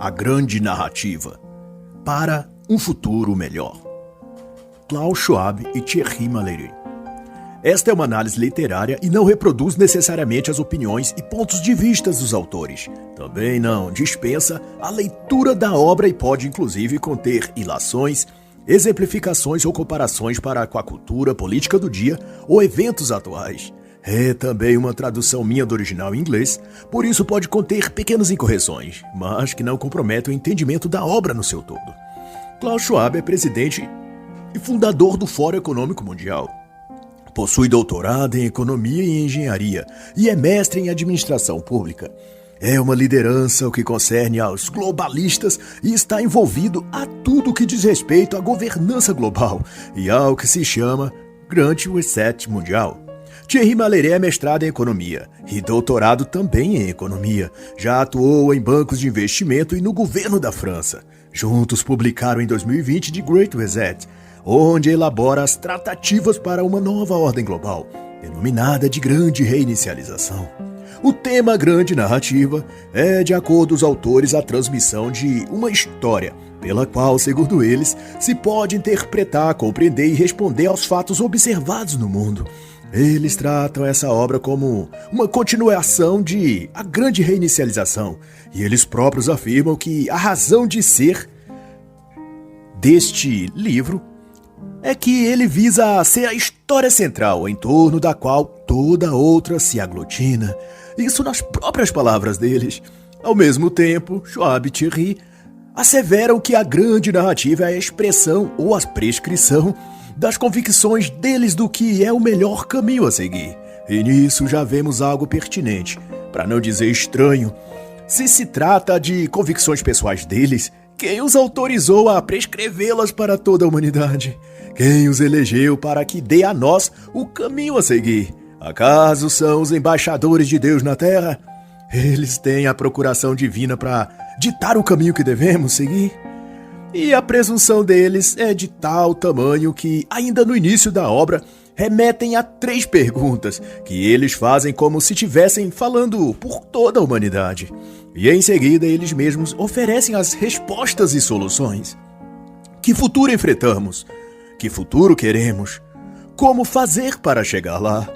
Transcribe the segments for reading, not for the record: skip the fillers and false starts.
A grande narrativa para um futuro melhor. Klaus Schwab e Thierry Malleret. Esta é uma análise literária e não reproduz necessariamente as opiniões e pontos de vista dos autores. Também não dispensa a leitura da obra e pode inclusive conter ilações, exemplificações ou comparações com a cultura política do dia ou eventos atuais. É também uma tradução minha do original em inglês, por isso pode conter pequenas incorreções, mas que não comprometem o entendimento da obra no seu todo. Klaus Schwab é presidente e fundador do Fórum Econômico Mundial. Possui doutorado em Economia e Engenharia e é mestre em Administração Pública. É uma liderança o que concerne aos globalistas e está envolvido a tudo que diz respeito à governança global e ao que se chama Grande Reset Mundial. Thierry Malleret é mestrado em Economia e doutorado também em Economia. Já atuou em bancos de investimento e no governo da França. Juntos publicaram em 2020 The Great Reset, onde elabora as tratativas para uma nova ordem global, denominada de Grande Reinicialização. O tema Grande Narrativa é, de acordo com os autores, a transmissão de uma história, pela qual, segundo eles, se pode interpretar, compreender e responder aos fatos observados no mundo. Eles tratam essa obra como uma continuação de A Grande Reinicialização, e eles próprios afirmam que a razão de ser deste livro é que ele visa ser a história central, em torno da qual toda outra se aglutina. Isso nas próprias palavras deles. Ao mesmo tempo, Schwab e Thierry asseveram que a grande narrativa é a expressão ou a prescrição das convicções deles do que é o melhor caminho a seguir. E nisso já vemos algo pertinente, para não dizer estranho. Se trata de convicções pessoais deles, quem os autorizou a prescrevê-las para toda a humanidade? Quem os elegeu para que dê a nós o caminho a seguir? Acaso são os embaixadores de Deus na Terra? Eles têm a procuração divina para ditar o caminho que devemos seguir? E a presunção deles é de tal tamanho que, ainda no início da obra, remetem a 3 perguntas que eles fazem como se estivessem falando por toda a humanidade. E em seguida eles mesmos oferecem as respostas e soluções. Que futuro enfrentamos? Que futuro queremos? Como fazer para chegar lá?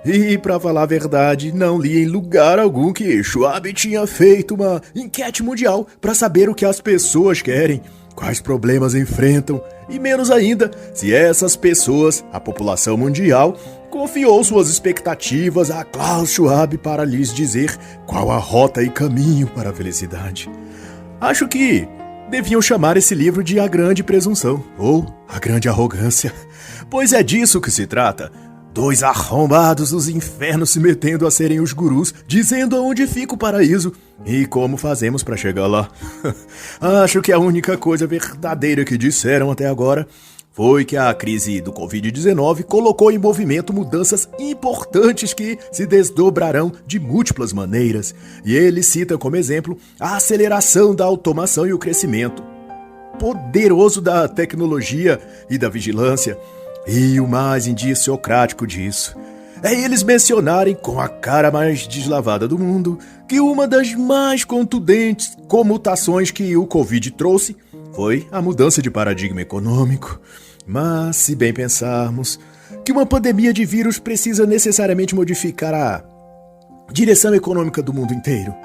E, para falar a verdade, não li em lugar algum que Schwab tinha feito uma enquete mundial para saber o que as pessoas querem, quais problemas enfrentam, e menos ainda se essas pessoas, a população mundial, confiou suas expectativas a Klaus Schwab para lhes dizer qual a rota e caminho para a felicidade. Acho que deviam chamar esse livro de A Grande Presunção, ou A Grande Arrogância, pois é disso que se trata. 2 arrombados dos infernos se metendo a serem os gurus, dizendo aonde fica o paraíso e como fazemos para chegar lá. Acho que a única coisa verdadeira que disseram até agora foi que a crise do Covid-19 colocou em movimento mudanças importantes que se desdobrarão de múltiplas maneiras. E ele cita como exemplo a aceleração da automação e o crescimento poderoso da tecnologia e da vigilância. E o mais indiciocrático disso é eles mencionarem com a cara mais deslavada do mundo que uma das mais contundentes comutações que o Covid trouxe foi a mudança de paradigma econômico. Mas, se bem pensarmos que uma pandemia de vírus precisa necessariamente modificar a direção econômica do mundo inteiro,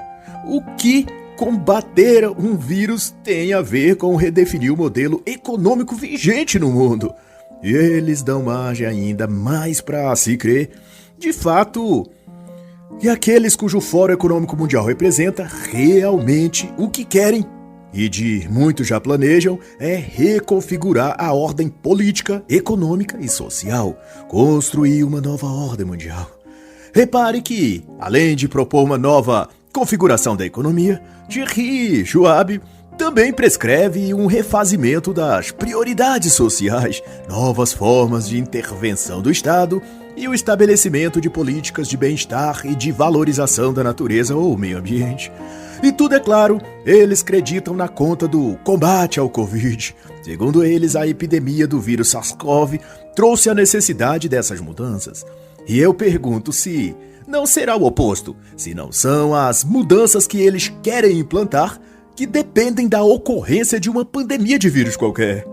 o que combater um vírus tem a ver com redefinir o modelo econômico vigente no mundo? E eles dão margem ainda mais para se crer, de fato, que aqueles cujo Fórum Econômico Mundial representa realmente o que querem, e de muitos já planejam, é reconfigurar a ordem política, econômica e social, construir uma nova ordem mundial. Repare que, além de propor uma nova configuração da economia, Thierry Schwab também prescreve um refazimento das prioridades sociais, novas formas de intervenção do Estado e o estabelecimento de políticas de bem-estar e de valorização da natureza ou meio ambiente. E tudo, é claro, eles acreditam na conta do combate ao Covid. Segundo eles, a epidemia do vírus SARS-CoV trouxe a necessidade dessas mudanças. E eu pergunto se não será o oposto, se não são as mudanças que eles querem implantar que dependem da ocorrência de uma pandemia de vírus qualquer.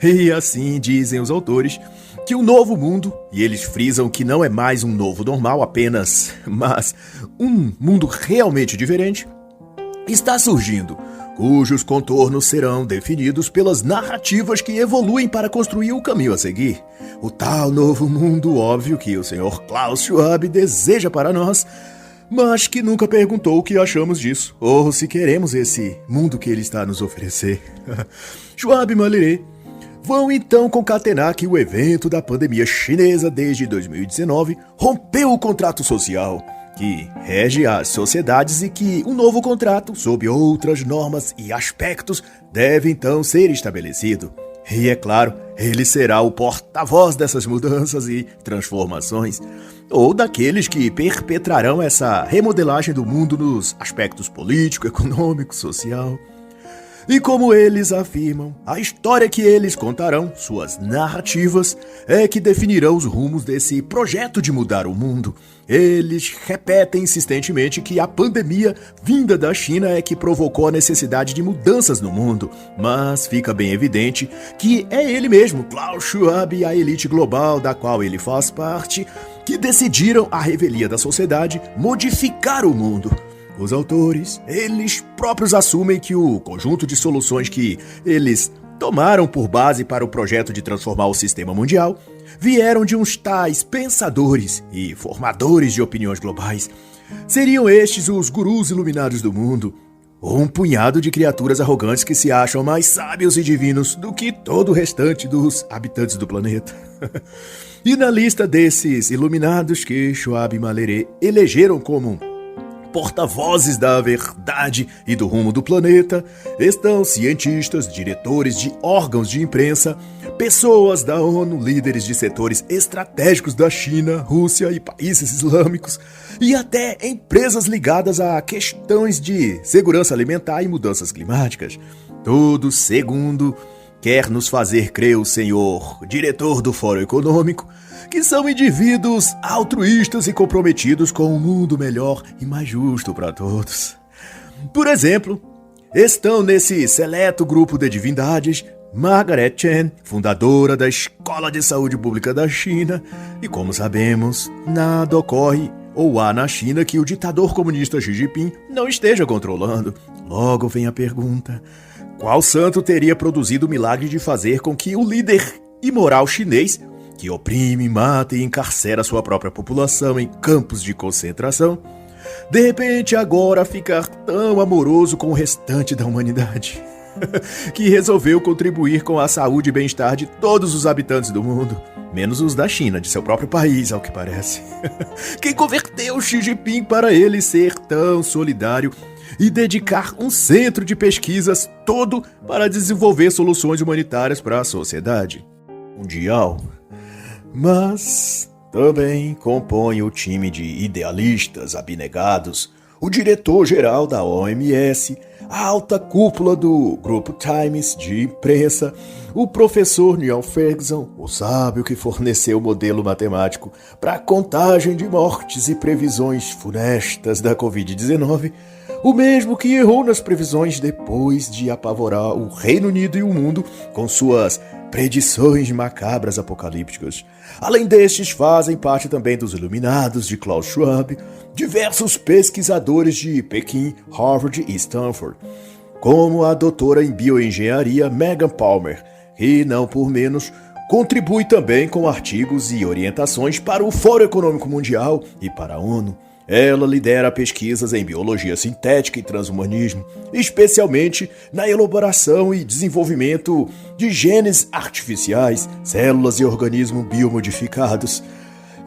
E assim dizem os autores que o novo mundo, e eles frisam que não é mais um novo normal apenas, mas um mundo realmente diferente, está surgindo, cujos contornos serão definidos pelas narrativas que evoluem para construir o caminho a seguir. O tal novo mundo óbvio que o Sr. Klaus Schwab deseja para nós, mas que nunca perguntou o que achamos disso, ou se queremos esse mundo que ele está a nos oferecer. Schwab e Mallet vão então concatenar que o evento da pandemia chinesa desde 2019 rompeu o contrato social, que rege as sociedades, e que um novo contrato, sob outras normas e aspectos, deve então ser estabelecido. E é claro, ele será o porta-voz dessas mudanças e transformações, ou daqueles que perpetrarão essa remodelagem do mundo nos aspectos político, econômico, social. E como eles afirmam, a história que eles contarão, suas narrativas, é que definirão os rumos desse projeto de mudar o mundo. Eles repetem insistentemente que a pandemia vinda da China é que provocou a necessidade de mudanças no mundo, mas fica bem evidente que é ele mesmo, Klaus Schwab, e a elite global da qual ele faz parte, que decidiram, à revelia da sociedade, modificar o mundo. Os autores, eles próprios assumem que o conjunto de soluções que eles tomaram por base para o projeto de transformar o sistema mundial vieram de uns tais pensadores e formadores de opiniões globais. Seriam estes os gurus iluminados do mundo, ou um punhado de criaturas arrogantes que se acham mais sábios e divinos do que todo o restante dos habitantes do planeta. E na lista desses iluminados que Schwab e Mallet elegeram como porta-vozes da verdade e do rumo do planeta, estão cientistas, diretores de órgãos de imprensa, pessoas da ONU, líderes de setores estratégicos da China, Rússia e países islâmicos, e até empresas ligadas a questões de segurança alimentar e mudanças climáticas. Todos segundo quer nos fazer crer o senhor diretor do Fórum Econômico, que são indivíduos altruístas e comprometidos com um mundo melhor e mais justo para todos. Por exemplo, estão nesse seleto grupo de divindades Margaret Chan, fundadora da Escola de Saúde Pública da China, e como sabemos, nada ocorre ou há na China que o ditador comunista Xi Jinping não esteja controlando. Logo vem a pergunta: qual santo teria produzido o milagre de fazer com que o líder imoral chinês, que oprime, mata e encarcera sua própria população em campos de concentração, de repente agora ficar tão amoroso com o restante da humanidade, que resolveu contribuir com a saúde e bem-estar de todos os habitantes do mundo, menos os da China, de seu próprio país, ao que parece. Quem converteu Xi Jinping para ele ser tão solidário e dedicar um centro de pesquisas todo para desenvolver soluções humanitárias para a sociedade mundial. Mas também compõe o time de idealistas abnegados, o diretor-geral da OMS, a alta cúpula do Grupo Times de imprensa, o professor Neil Ferguson, o sábio que forneceu o modelo matemático para a contagem de mortes e previsões funestas da Covid-19, o mesmo que errou nas previsões depois de apavorar o Reino Unido e o mundo com suas predições macabras apocalípticas. Além destes, fazem parte também dos iluminados de Klaus Schwab diversos pesquisadores de Pequim, Harvard e Stanford, como a doutora em bioengenharia Megan Palmer, que, não por menos, contribui também com artigos e orientações para o Fórum Econômico Mundial e para a ONU. Ela lidera pesquisas em biologia sintética e transhumanismo, especialmente na elaboração e desenvolvimento de genes artificiais, células e organismos biomodificados.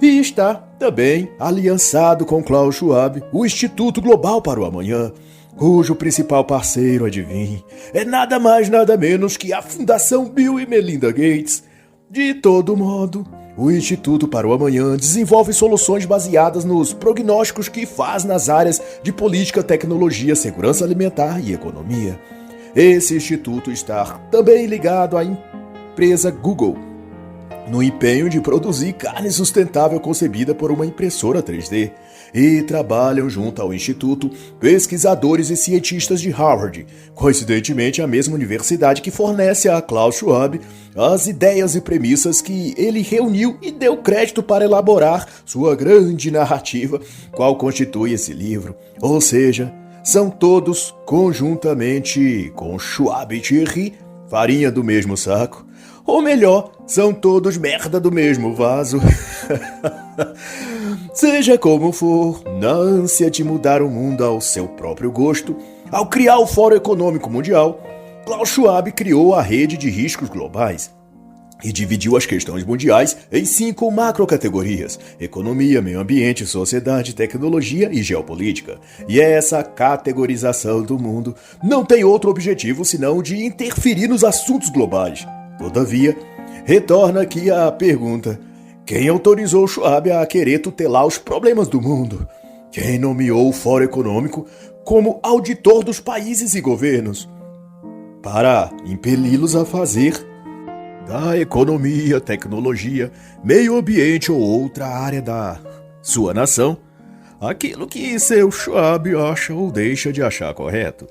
E está também aliançado com Klaus Schwab, o Instituto Global para o Amanhã, cujo principal parceiro, adivinhe, é nada mais nada menos que a Fundação Bill e Melinda Gates. De todo modo, o Instituto para o Amanhã desenvolve soluções baseadas nos prognósticos que faz nas áreas de política, tecnologia, segurança alimentar e economia. Esse instituto está também ligado à empresa Google, no empenho de produzir carne sustentável concebida por uma impressora 3D. e trabalham junto ao Instituto pesquisadores e cientistas de Harvard, coincidentemente a mesma universidade que fornece a Klaus Schwab as ideias e premissas que ele reuniu e deu crédito para elaborar sua grande narrativa, qual constitui esse livro. Ou seja, são todos conjuntamente com Schwab e Thierry, farinha do mesmo saco. Ou melhor, são todos merda do mesmo vaso. Seja como for, na ânsia de mudar o mundo ao seu próprio gosto, ao criar o Fórum Econômico Mundial, Klaus Schwab criou a Rede de Riscos Globais e dividiu as questões mundiais em 5 macrocategorias: economia, meio ambiente, sociedade, tecnologia e geopolítica. E essa categorização do mundo não tem outro objetivo senão de interferir nos assuntos globais. Todavia, retorna aqui a pergunta: quem autorizou Schwab a querer tutelar os problemas do mundo? Quem nomeou o Fórum Econômico como auditor dos países e governos? Para impeli-los a fazer da economia, tecnologia, meio ambiente ou outra área da sua nação aquilo que seu Schwab acha ou deixa de achar correto.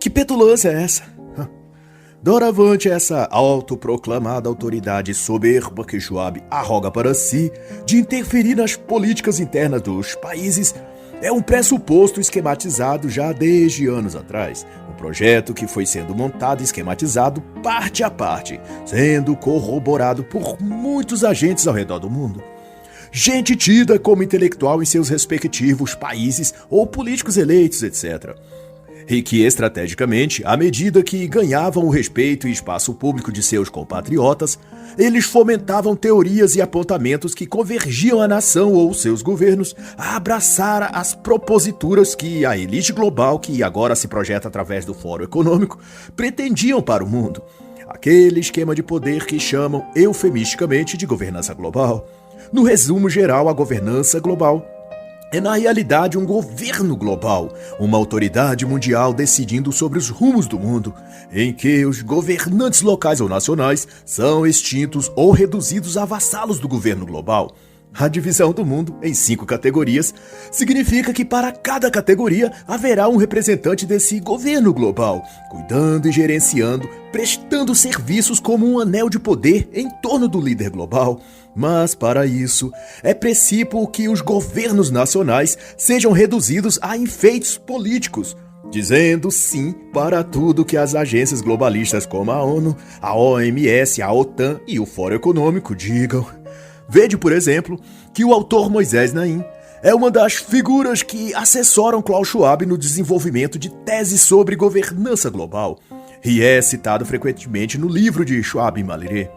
Que petulância é essa? Doravante, essa autoproclamada autoridade soberba que Schwab arroga para si de interferir nas políticas internas dos países é um pressuposto esquematizado já desde anos atrás. Um projeto que foi sendo montado e esquematizado parte a parte, sendo corroborado por muitos agentes ao redor do mundo. Gente tida como intelectual em seus respectivos países ou políticos eleitos, etc. E que, estrategicamente, à medida que ganhavam o respeito e espaço público de seus compatriotas, eles fomentavam teorias e apontamentos que convergiam a nação ou seus governos a abraçar as proposituras que a elite global, que agora se projeta através do Fórum Econômico, pretendiam para o mundo. Aquele esquema de poder que chamam eufemisticamente de governança global. No resumo geral, a governança global é, na realidade, um governo global, uma autoridade mundial decidindo sobre os rumos do mundo, em que os governantes locais ou nacionais são extintos ou reduzidos a vassalos do governo global. A divisão do mundo em 5 categorias significa que para cada categoria haverá um representante desse governo global, cuidando e gerenciando, prestando serviços como um anel de poder em torno do líder global. Mas para isso é preciso que os governos nacionais sejam reduzidos a enfeites políticos, dizendo sim para tudo que as agências globalistas como a ONU, a OMS, a OTAN e o Fórum Econômico digam. Vede, por exemplo, que o autor Moisés Naim é uma das figuras que assessoram Klaus Schwab no desenvolvimento de teses sobre governança global, e é citado frequentemente no livro de Schwab e Malirê.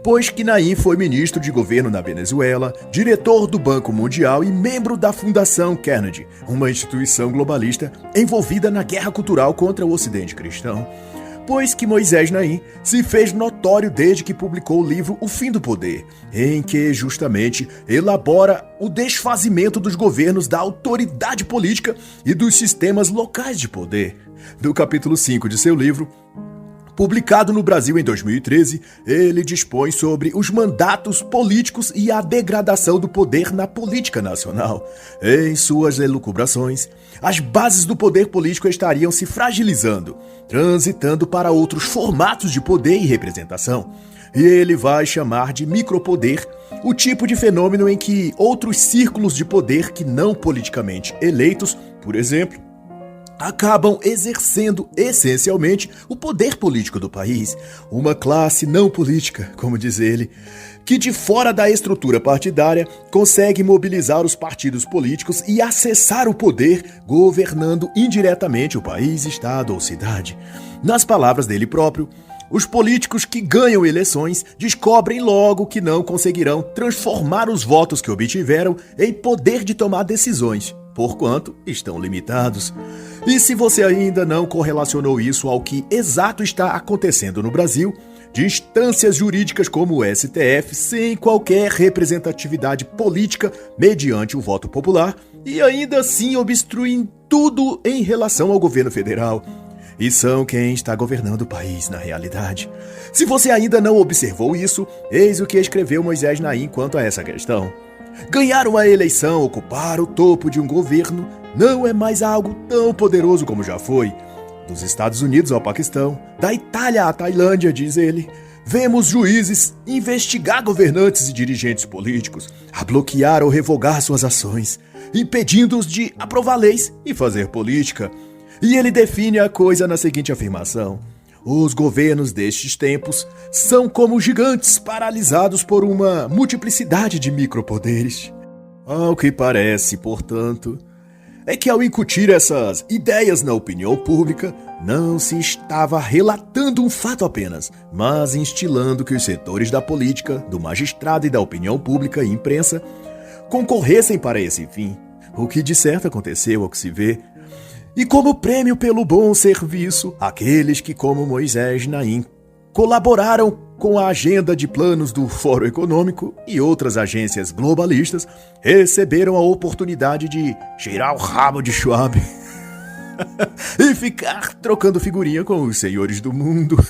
Pois que Naim foi ministro de governo na Venezuela, diretor do Banco Mundial e membro da Fundação Kennedy, uma instituição globalista envolvida na guerra cultural contra o Ocidente cristão. Pois que Moisés Naim se fez notório desde que publicou o livro O Fim do Poder, em que justamente elabora o desfazimento dos governos da autoridade política e dos sistemas locais de poder. No capítulo 5 de seu livro, publicado no Brasil em 2013, ele dispõe sobre os mandatos políticos e a degradação do poder na política nacional. Em suas elucubrações, as bases do poder político estariam se fragilizando, transitando para outros formatos de poder e representação. E ele vai chamar de micropoder o tipo de fenômeno em que outros círculos de poder que não politicamente eleitos, por exemplo, acabam exercendo essencialmente o poder político do país, uma classe não política, como diz ele, que de fora da estrutura partidária consegue mobilizar os partidos políticos e acessar o poder, governando indiretamente o país, estado ou cidade. Nas palavras dele próprio, os políticos que ganham eleições descobrem logo que não conseguirão transformar os votos que obtiveram em poder de tomar decisões, porquanto estão limitados. E se você ainda não correlacionou isso ao que exato está acontecendo no Brasil, de instâncias jurídicas como o STF, sem qualquer representatividade política mediante o voto popular, e ainda assim obstruem tudo em relação ao governo federal, e são quem está governando o país na realidade. Se você ainda não observou isso, eis o que escreveu Moisés Naim quanto a essa questão. Ganhar uma eleição, ocupar o topo de um governo, não é mais algo tão poderoso como já foi. Dos Estados Unidos ao Paquistão, da Itália à Tailândia, diz ele, vemos juízes investigar governantes e dirigentes políticos, a bloquear ou revogar suas ações, impedindo-os de aprovar leis e fazer política. E ele define a coisa na seguinte afirmação: os governos destes tempos são como gigantes paralisados por uma multiplicidade de micropoderes. Ao que parece, portanto, é que ao incutir essas ideias na opinião pública, não se estava relatando um fato apenas, mas instilando que os setores da política, do magistrado e da opinião pública e imprensa concorressem para esse fim, o que de certo aconteceu ao que se vê. E como prêmio pelo bom serviço, aqueles que, como Moisés Naim, colaboraram com a agenda de planos do Fórum Econômico e outras agências globalistas, receberam a oportunidade de cheirar o rabo de Schwab e ficar trocando figurinha com os senhores do mundo.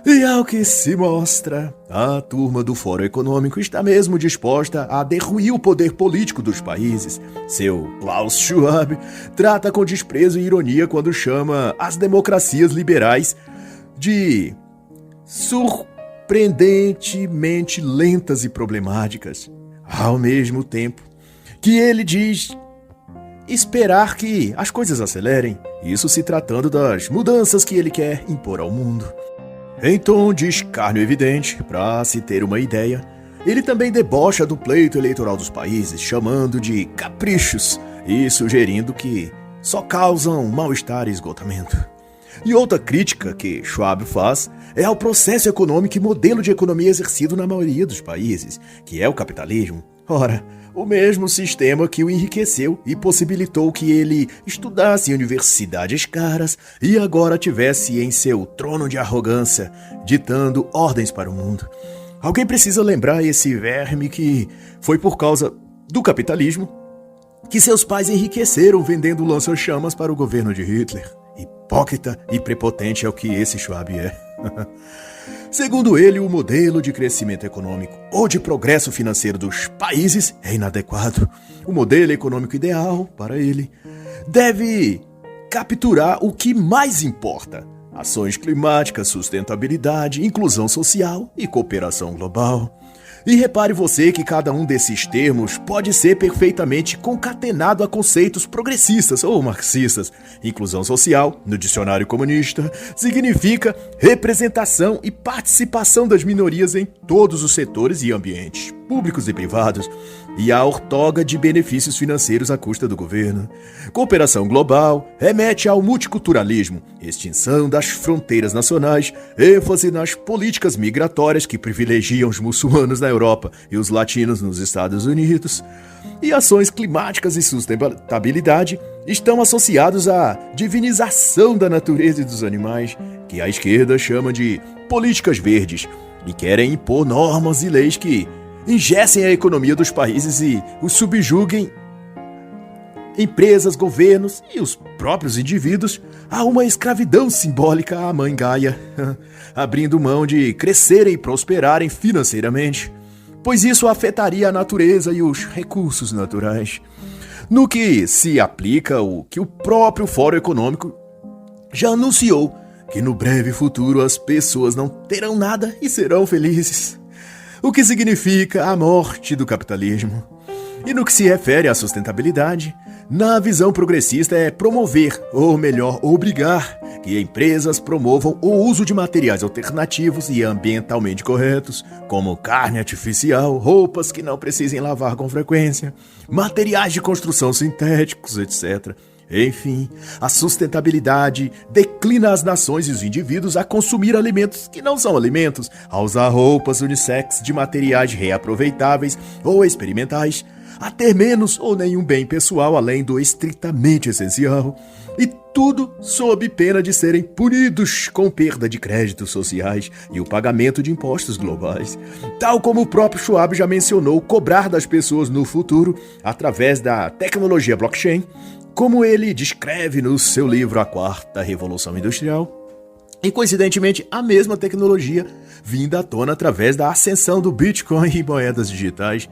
E ao que se mostra, a turma do Fórum Econômico está mesmo disposta a derruir o poder político dos países. Seu Klaus Schwab trata com desprezo e ironia quando chama as democracias liberais de surpreendentemente lentas e problemáticas, ao mesmo tempo que ele diz esperar que as coisas acelerem, isso se tratando das mudanças que ele quer impor ao mundo. Em tom de escárnio evidente, para se ter uma ideia, ele também debocha do pleito eleitoral dos países, chamando de caprichos e sugerindo que só causam mal-estar e esgotamento. E outra crítica que Schwab faz é ao processo econômico e modelo de economia exercido na maioria dos países, que é o capitalismo. Ora, o mesmo sistema que o enriqueceu e possibilitou que ele estudasse em universidades caras e agora tivesse em seu trono de arrogância, ditando ordens para o mundo. Alguém precisa lembrar esse verme que foi por causa do capitalismo que seus pais enriqueceram vendendo lança-chamas para o governo de Hitler. Hipócrita e prepotente é o que esse Schwab é. Segundo ele, o modelo de crescimento econômico ou de progresso financeiro dos países é inadequado. O modelo econômico ideal, para ele, deve capturar o que mais importa: ações climáticas, sustentabilidade, inclusão social e cooperação global. E repare você que cada um desses termos pode ser perfeitamente concatenado a conceitos progressistas ou marxistas. Inclusão social, no dicionário comunista, significa representação e participação das minorias em todos os setores e ambientes, públicos e privados, e a ortoga de benefícios financeiros à custa do governo. Cooperação global remete ao multiculturalismo, extinção das fronteiras nacionais, ênfase nas políticas migratórias que privilegiam os muçulmanos na Europa e os latinos nos Estados Unidos. E ações climáticas e sustentabilidade estão associados à divinização da natureza e dos animais, que a esquerda chama de políticas verdes, e querem impor normas e leis que engessem a economia dos países e os subjuguem empresas, governos e os próprios indivíduos a uma escravidão simbólica à mãe Gaia, abrindo mão de crescerem e prosperarem financeiramente, pois isso afetaria a natureza e os recursos naturais. No que se aplica o que o próprio Fórum Econômico já anunciou, que no breve futuro as pessoas não terão nada e serão felizes, o que significa a morte do capitalismo. E no que se refere à sustentabilidade, na visão progressista é promover, ou melhor, obrigar, que empresas promovam o uso de materiais alternativos e ambientalmente corretos, como carne artificial, roupas que não precisem lavar com frequência, materiais de construção sintéticos, etc. Enfim, a sustentabilidade declina as nações e os indivíduos a consumir alimentos que não são alimentos, a usar roupas unissex de materiais reaproveitáveis ou experimentais, a ter menos ou nenhum bem pessoal além do estritamente essencial, e tudo sob pena de serem punidos com perda de créditos sociais e o pagamento de impostos globais. Tal como o próprio Schwab já mencionou, cobrar das pessoas no futuro através da tecnologia blockchain, como ele descreve no seu livro A Quarta Revolução Industrial, e coincidentemente a mesma tecnologia vinda à tona através da ascensão do Bitcoin e moedas digitais.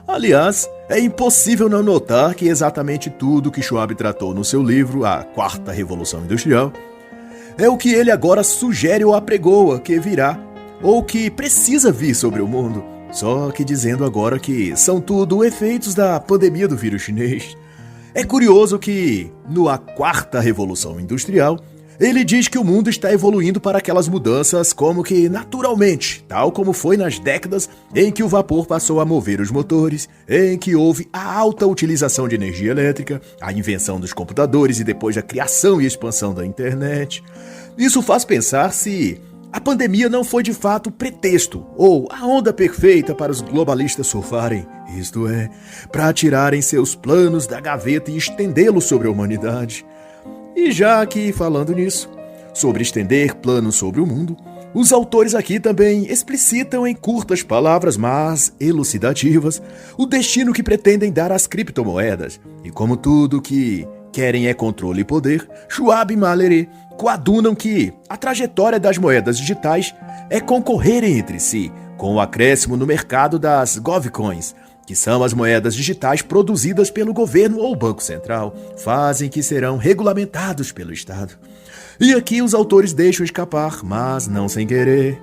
Aliás, é impossível não notar que exatamente tudo que Schwab tratou no seu livro A Quarta Revolução Industrial é o que ele agora sugere ou apregoa que virá, ou que precisa vir sobre o mundo, só que dizendo agora que são tudo efeitos da pandemia do vírus chinês. É curioso que, no A Quarta Revolução Industrial, ele diz que o mundo está evoluindo para aquelas mudanças como que naturalmente, tal como foi nas décadas em que o vapor passou a mover os motores, em que houve a alta utilização de energia elétrica, a invenção dos computadores e depois a criação e expansão da internet. Isso faz pensar se a pandemia não foi de fato pretexto ou a onda perfeita para os globalistas surfarem, isto é, para tirarem seus planos da gaveta e estendê-los sobre a humanidade. E já aqui falando nisso, sobre estender planos sobre o mundo, os autores aqui também explicitam em curtas palavras, mas elucidativas, o destino que pretendem dar às criptomoedas. E como tudo que querem é controle e poder, Schwab e Mallory coadunam que a trajetória das moedas digitais é concorrerem entre si, com o acréscimo no mercado das Govcoins, que são as moedas digitais produzidas pelo governo ou Banco Central, fazem que serão regulamentados pelo Estado. E aqui os autores deixam escapar, mas não sem querer,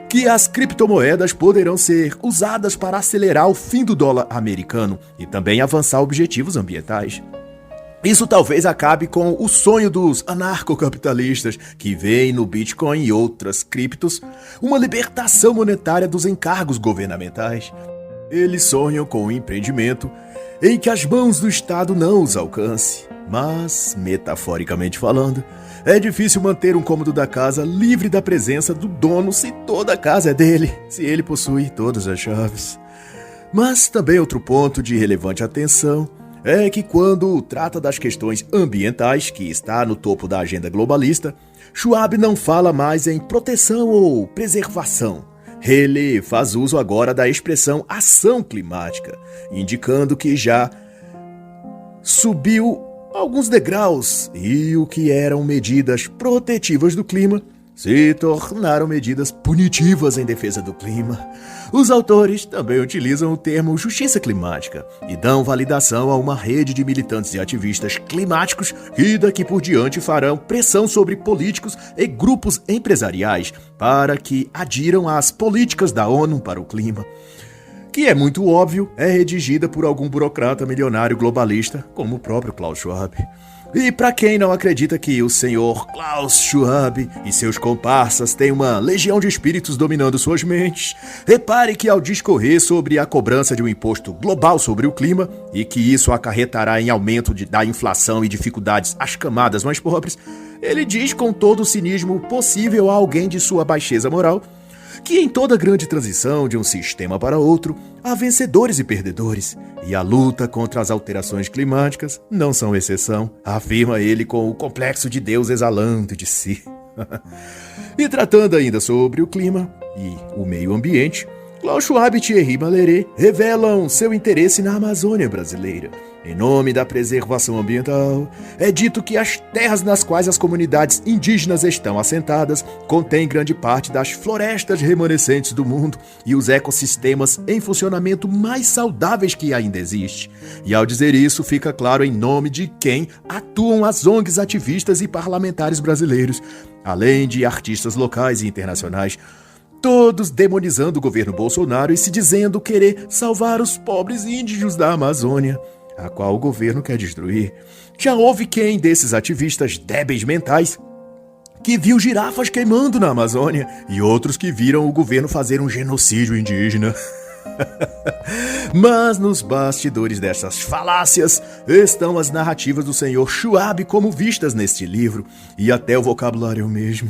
que as criptomoedas poderão ser usadas para acelerar o fim do dólar americano e também avançar objetivos ambientais. Isso talvez acabe com o sonho dos anarcocapitalistas que veem no Bitcoin e outras criptos uma libertação monetária dos encargos governamentais. Eles sonham com um empreendimento em que as mãos do Estado não os alcance. Mas, metaforicamente falando, é difícil manter um cômodo da casa livre da presença do dono se toda a casa é dele, se ele possui todas as chaves. Mas também outro ponto de relevante atenção é que quando trata das questões ambientais, que está no topo da agenda globalista, Schwab não fala mais em proteção ou preservação. Ele faz uso agora da expressão ação climática, indicando que já subiu alguns degraus e o que eram medidas protetivas do clima se tornaram medidas punitivas em defesa do clima. Os autores também utilizam o termo justiça climática e dão validação a uma rede de militantes e ativistas climáticos que daqui por diante farão pressão sobre políticos e grupos empresariais para que adiram às políticas da ONU para o clima, que é muito óbvio, é redigida por algum burocrata milionário globalista, como o próprio Klaus Schwab. E para quem não acredita que o senhor Klaus Schwab e seus comparsas têm uma legião de espíritos dominando suas mentes, repare que ao discorrer sobre a cobrança de um imposto global sobre o clima e que isso acarretará em aumento da inflação e dificuldades às camadas mais pobres, ele diz com todo o cinismo possível a alguém de sua baixeza moral que em toda grande transição de um sistema para outro, há vencedores e perdedores, e a luta contra as alterações climáticas não são exceção, afirma ele com o complexo de Deus exalando de si. E tratando ainda sobre o clima e o meio ambiente, Klaus Schwab e Thierry Mallory revelam seu interesse na Amazônia brasileira. Em nome da preservação ambiental, é dito que as terras nas quais as comunidades indígenas estão assentadas contêm grande parte das florestas remanescentes do mundo e os ecossistemas em funcionamento mais saudáveis que ainda existe. E ao dizer isso, fica claro em nome de quem atuam as ONGs ativistas e parlamentares brasileiros, além de artistas locais e internacionais, todos demonizando o governo Bolsonaro e se dizendo querer salvar os pobres índios da Amazônia, a qual o governo quer destruir. Já houve quem desses ativistas débeis mentais que viu girafas queimando na Amazônia e outros que viram o governo fazer um genocídio indígena. Mas nos bastidores dessas falácias estão as narrativas do senhor Schwab como vistas neste livro, e até o vocabulário mesmo.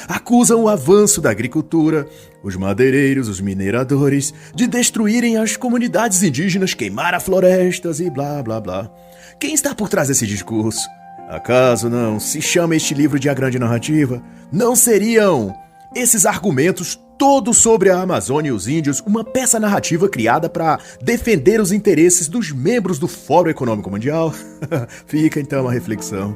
Acusam o avanço da agricultura, os madeireiros, os mineradores, de destruírem as comunidades indígenas, queimar as florestas e blá blá blá. Quem está por trás desse discurso? Acaso não se chama este livro de A Grande Narrativa? Não seriam esses argumentos todos sobre a Amazônia e os índios uma peça narrativa criada para defender os interesses dos membros do Fórum Econômico Mundial? Fica então a reflexão.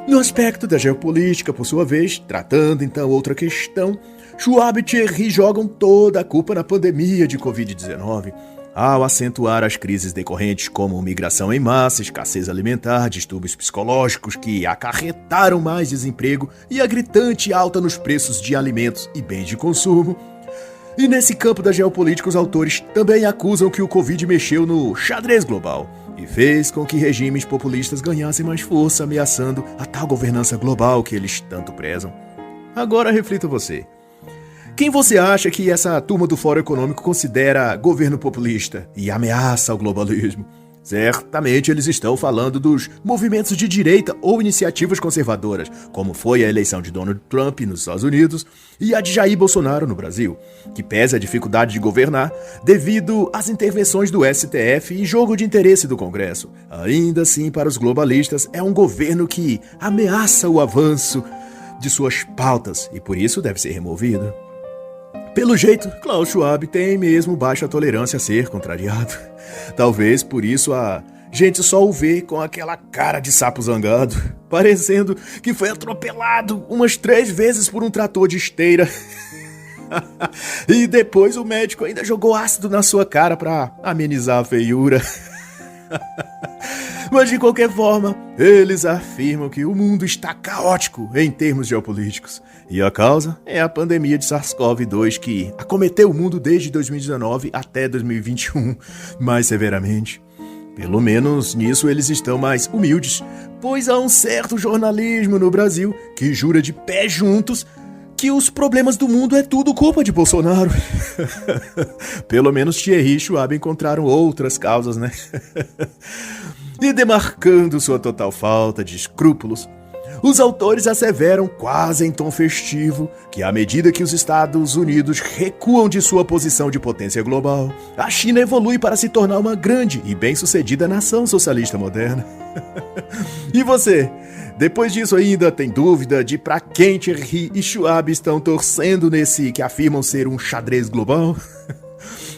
No aspecto da geopolítica, por sua vez, tratando então outra questão, Schwab e Thierry jogam toda a culpa na pandemia de Covid-19. ao acentuar as crises decorrentes como migração em massa, escassez alimentar, distúrbios psicológicos que acarretaram mais desemprego e a gritante alta nos preços de alimentos e bens de consumo. E nesse campo da geopolítica, os autores também acusam que o Covid mexeu no xadrez global e fez com que regimes populistas ganhassem mais força, ameaçando a tal governança global que eles tanto prezam. Agora reflita você. Quem você acha que essa turma do Fórum Econômico considera governo populista e ameaça ao globalismo? Certamente eles estão falando dos movimentos de direita ou iniciativas conservadoras, como foi a eleição de Donald Trump nos Estados Unidos e a de Jair Bolsonaro no Brasil, que pesa a dificuldade de governar devido às intervenções do STF e jogo de interesse do Congresso. Ainda assim, para os globalistas, é um governo que ameaça o avanço de suas pautas e por isso deve ser removido. Pelo jeito, Klaus Schwab tem mesmo baixa tolerância a ser contrariado. Talvez por isso a gente só o vê com aquela cara de sapo zangado, parecendo que foi atropelado umas 3 vezes por um trator de esteira. E depois o médico ainda jogou ácido na sua cara para amenizar a feiura. Mas de qualquer forma, eles afirmam que o mundo está caótico em termos geopolíticos. E a causa é a pandemia de SARS-CoV-2 que acometeu o mundo desde 2019 até 2021, mais severamente. Pelo menos nisso eles estão mais humildes, pois há um certo jornalismo no Brasil que jura de pé juntos que os problemas do mundo é tudo culpa de Bolsonaro. Pelo menos Thierry e Schwab encontraram outras causas, né? E demarcando sua total falta de escrúpulos, os autores asseveram, quase em tom festivo, que à medida que os Estados Unidos recuam de sua posição de potência global, a China evolui para se tornar uma grande e bem-sucedida nação socialista moderna. E você, depois disso ainda tem dúvida de para quem Thierry e Schwab estão torcendo nesse que afirmam ser um xadrez global?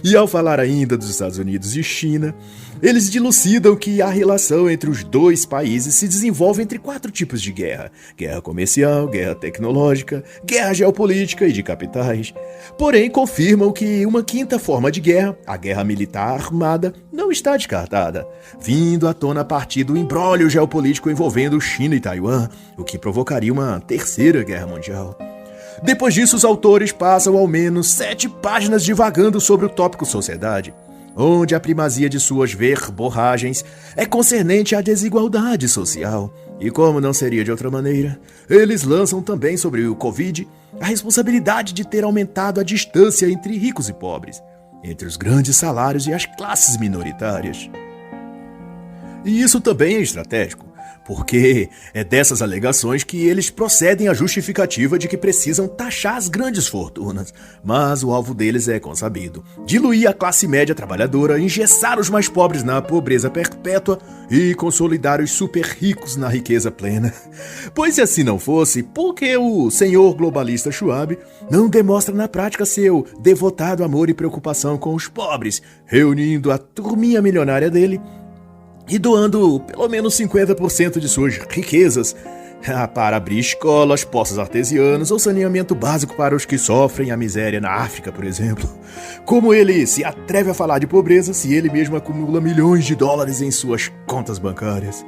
E ao falar ainda dos Estados Unidos e China, eles dilucidam que a relação entre os dois países se desenvolve entre 4 tipos de guerra: guerra comercial, guerra tecnológica, guerra geopolítica e de capitais. Porém, confirmam que uma 5ª forma de guerra, a guerra militar armada, não está descartada, vindo à tona a partir do imbróglio geopolítico envolvendo China e Taiwan, o que provocaria uma 3ª guerra mundial. Depois disso, os autores passam ao menos 7 páginas divagando sobre o tópico sociedade, onde a primazia de suas verborragens é concernente à desigualdade social. E como não seria de outra maneira, eles lançam também sobre o Covid a responsabilidade de ter aumentado a distância entre ricos e pobres, entre os grandes salários e as classes minoritárias. E isso também é estratégico, porque é dessas alegações que eles procedem à justificativa de que precisam taxar as grandes fortunas. Mas o alvo deles é consabido: diluir a classe média trabalhadora, engessar os mais pobres na pobreza perpétua e consolidar os super ricos na riqueza plena. Pois se assim não fosse, por que o senhor globalista Schwab não demonstra na prática seu devotado amor e preocupação com os pobres, reunindo a turminha milionária dele e doando pelo menos 50% de suas riquezas para abrir escolas, poços artesianos ou saneamento básico para os que sofrem a miséria na África, por exemplo? Como ele se atreve a falar de pobreza se ele mesmo acumula milhões de dólares em suas contas bancárias?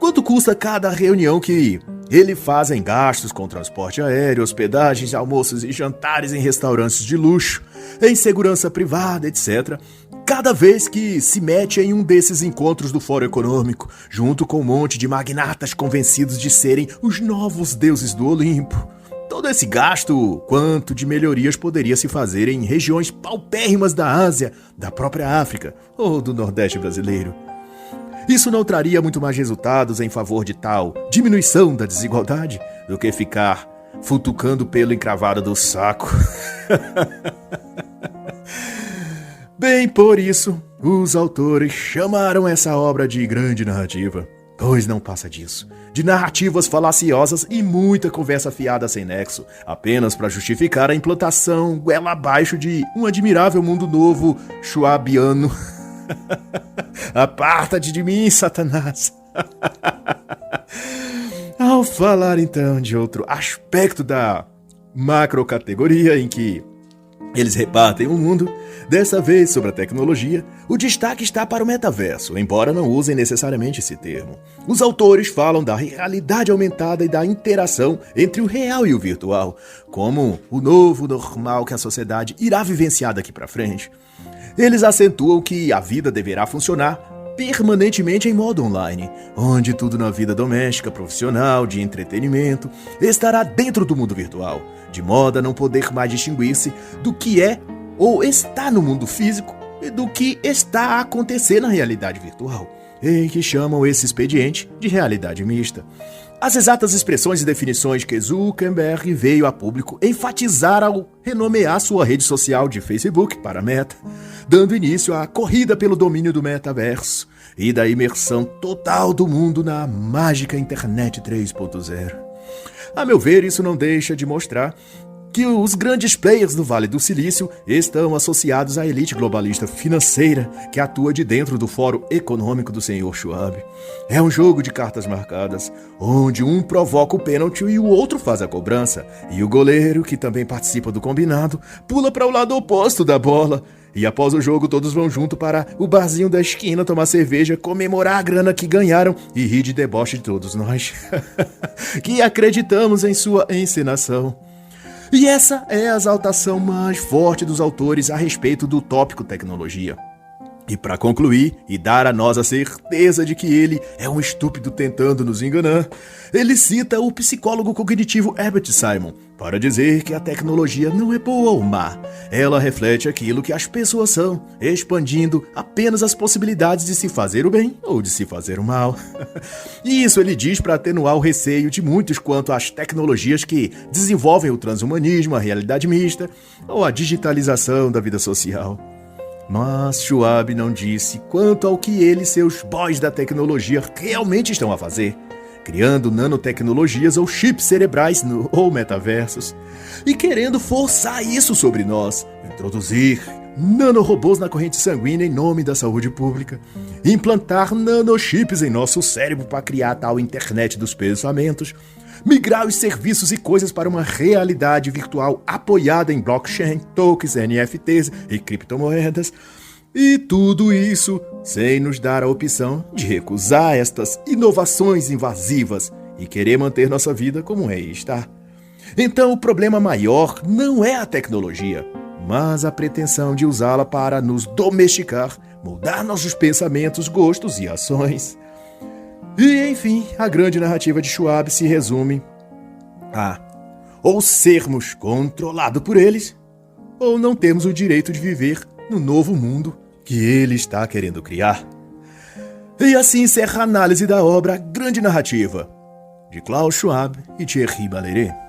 Quanto custa cada reunião que ele faz em gastos com transporte aéreo, hospedagens, almoços e jantares em restaurantes de luxo, em segurança privada, etc., cada vez que se mete em um desses encontros do Fórum Econômico, junto com um monte de magnatas convencidos de serem os novos deuses do Olimpo? Todo esse gasto, quanto de melhorias poderia se fazer em regiões paupérrimas da Ásia, da própria África ou do Nordeste brasileiro? Isso não traria muito mais resultados em favor de tal diminuição da desigualdade do que ficar futucando o pelo encravado do saco? Bem, por isso, os autores chamaram essa obra de grande narrativa, pois não passa disso, de narrativas falaciosas e muita conversa fiada sem nexo, apenas para justificar a implantação goela abaixo de um admirável mundo novo schwabiano. Aparta-te de mim, Satanás! Ao falar então de outro aspecto da macrocategoria em que Eles repartem o mundo. Dessa vez, sobre a tecnologia, o destaque está para o metaverso, embora não usem necessariamente esse termo. Os autores falam da realidade aumentada e da interação entre o real e o virtual, como o novo normal que a sociedade irá vivenciar daqui para frente. Eles acentuam que a vida deverá funcionar permanentemente em modo online, onde tudo na vida doméstica, profissional, de entretenimento, estará dentro do mundo virtual, de modo a não poder mais distinguir-se do que é ou está no mundo físico e do que está a acontecer na realidade virtual, em que chamam esse expediente de realidade mista. As exatas expressões e definições que Zuckerberg veio a público enfatizar ao renomear sua rede social de Facebook para Meta, dando início à corrida pelo domínio do metaverso e da imersão total do mundo na mágica internet 3.0. A meu ver, isso não deixa de mostrar que os grandes players do Vale do Silício estão associados à elite globalista financeira que atua de dentro do fórum econômico do Sr. Schwab. É um jogo de cartas marcadas, onde um provoca o pênalti e o outro faz a cobrança, e o goleiro, que também participa do combinado, pula para o lado oposto da bola. E após o jogo, todos vão junto para o barzinho da esquina tomar cerveja, comemorar a grana que ganharam e rir de deboche de todos nós, que acreditamos em sua encenação. E essa é a exaltação mais forte dos autores a respeito do tópico tecnologia. E para concluir e dar a nós a certeza de que ele é um estúpido tentando nos enganar, ele cita o psicólogo cognitivo Herbert Simon para dizer que a tecnologia não é boa ou má. Ela reflete aquilo que as pessoas são, expandindo apenas as possibilidades de se fazer o bem ou de se fazer o mal. E isso ele diz para atenuar o receio de muitos quanto às tecnologias que desenvolvem o transhumanismo, a realidade mista ou a digitalização da vida social. Mas Schwab não disse quanto ao que ele e seus boys da tecnologia realmente estão a fazer, criando nanotecnologias ou chips cerebrais ou metaversos, e querendo forçar isso sobre nós, introduzir nanorobôs na corrente sanguínea em nome da saúde pública, implantar nanochips em nosso cérebro para criar tal internet dos pensamentos, migrar os serviços e coisas para uma realidade virtual apoiada em blockchain, tokens, NFTs e criptomoedas. E tudo isso sem nos dar a opção de recusar estas inovações invasivas e querer manter nossa vida como é e está. Então o problema maior não é a tecnologia, mas a pretensão de usá-la para nos domesticar, mudar nossos pensamentos, gostos e ações. E, enfim, a grande narrativa de Schwab se resume a ou sermos controlados por eles, ou não termos o direito de viver no novo mundo que ele está querendo criar. E assim encerra a análise da obra Grande Narrativa, de Klaus Schwab e Thierry Balleret.